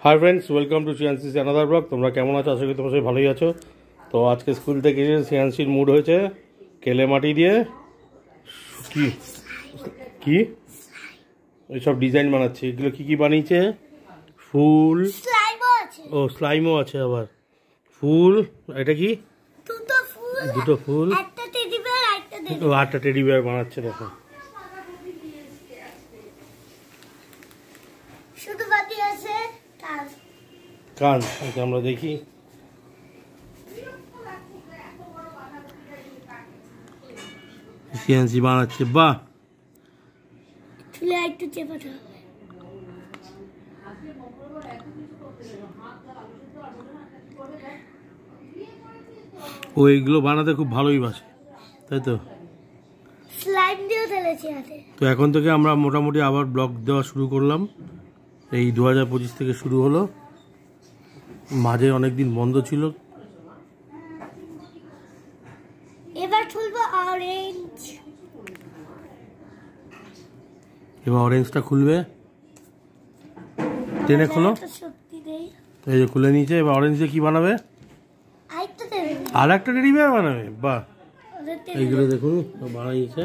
High friends, welcome to সিয়ান্সিস another blog. তোমরা কেমন আছো? আশা করি তোমরা সবাই ভালোই আছো। তো আজকে স্কুল থেকে সিয়ান্সির মুড হয়েছে কেলে মাটি দিয়ে কি কি এইসব ডিজাইন বানাচ্ছে। এগুলো কি কি বানিয়েছে? ফুল, ও স্লাইমও আছে, আবার ফুল। এটা কি? দুটো ফুল, ও আটটা টেডি বিয়ার বানাচ্ছে। দেখো কান, আমরা দেখি। সিএনসি বানাচ্ছে, বাহ। একটু চেপাতে হবে। ও এইগুলো বানাতে খুব ভালোই বাসে, তাই তো? স্লাইম দিয়ে ফেলেছি হাতে। তো এখন থেকে আমরা মোটামুটি আবার ব্লগ দেওয়া শুরু করলাম। এই 2025 থেকে শুরু হলো, মাঝে অনেকদিন বন্ধ ছিল। এবার খুলবো অরেঞ্জ। এবার অরেঞ্জটা খুলবে, টেনে খোলো। এই যে খুলে নিয়েছে। এবার অরেঞ্জ দিয়ে কি বানাবে? আর একটা টেডি বিয়ার বানাবে, বাহ। এইগুলো দেখুন বানাইছে।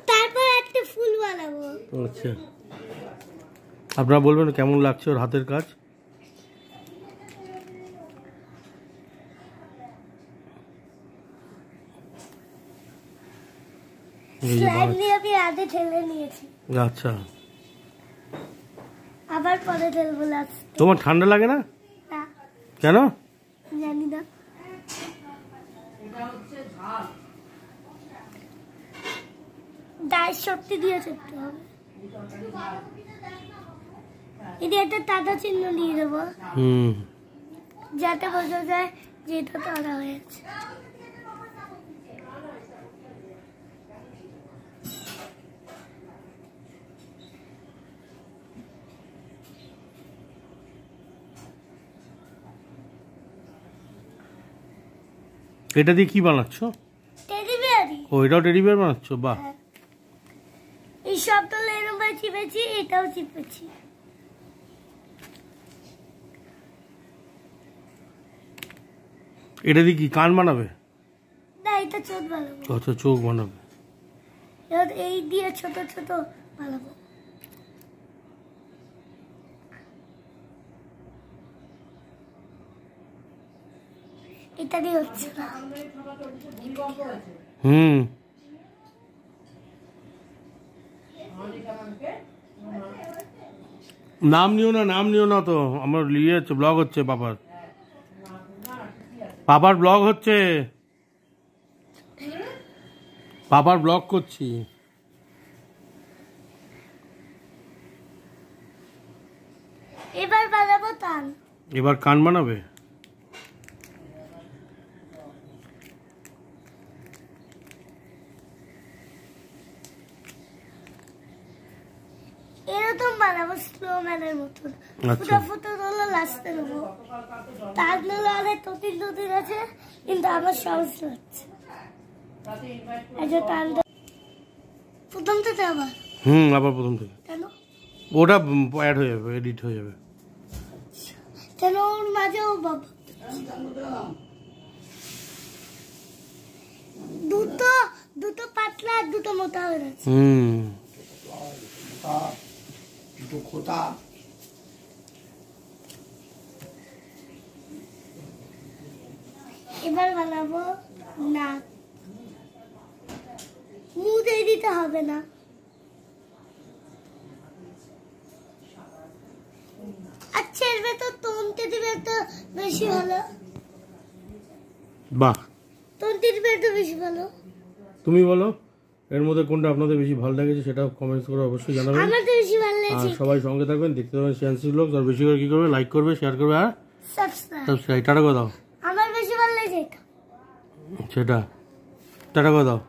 তারপর একটা ফুল বানাবো। আচ্ছা, আপনারা বলবেন কেমন লাগছে ওর হাতের কাজ। আচ্ছা, আবার পরে ঢেলবো। তোমার ঠান্ডা লাগে না? কেন জানি না। গায়ের শক্তি দিয়ে চলতে হবে। এটি একটা টাটা চিহ্ন নিয়ে দেবো, যাতে বোঝা যায় যে এটা তারা হয়েছে। এটা দিয়ে কি বানাচ্ছ? টেডি বিয়ারই। ও, এটাও টেডি বিয়ার বানাচ্ছ, বাহ। এই সবটা এরকম ভাবে চিপেছি, এটাও চিপেছি। এটা দিয়ে কি কান বানাবে? না, এটা চোখ বানাবো। আচ্ছা, চোখ বানাবে। এই দিয়ে ছোট ছোট বানাবো। এটা দিয়ে হচ্ছে না। নাম নিও না, নাম নিও না। তো আমার ইয়ে হচ্ছে, ব্লগ হচ্ছে পাপার ব্লগ হচ্ছে, পাপার ব্লগ করছি। এবার বানাবো কান। এবার কান বানাবে। এরকম বানাবো স্নোম্যানের মতন। ফুটা ফুটা হলো লাস্টে দেবো। তাজগুলো অনেক ততির ততির আছে, কিন্তু আমার সহজ হচ্ছে। প্রথম থেকে আবার আবার প্রথম থেকে। কেন? ওটা অ্যাড হয়ে যাবে, এডিট হয়ে যাবে। কেন ওর মাঝেও বাবা দুটো পাতলা আর দুটো মোটা হয়ে গেছে। এবার বানাবো নাক। মুখ দিয়ে দিতে হবে না। আচ্ছা, এর ভেতর তন্তে দিবে তো বেশি ভালো। বাহ, তন্তে দিবে তো বেশি ভালো। তুমি বলো এর মধ্যে কোনটা আপনাদের বেশি ভালো লেগেছে, সেটা কমেন্টস করে অবশ্যই জানাবেন। আমার তো বেশি ভালো লেগেছে। আর সবাই সঙ্গে থাকবেন, দেখতে থাকবেন সিয়ান্সি ব্লগ। আর বেশি করে কি করবে? লাইক করবে, শেয়ার করবে আর সাবস্ক্রাইব। টাটা করে দাও। আমার বেশি ভালো লেগেছে সেটা টাটা করে দাও।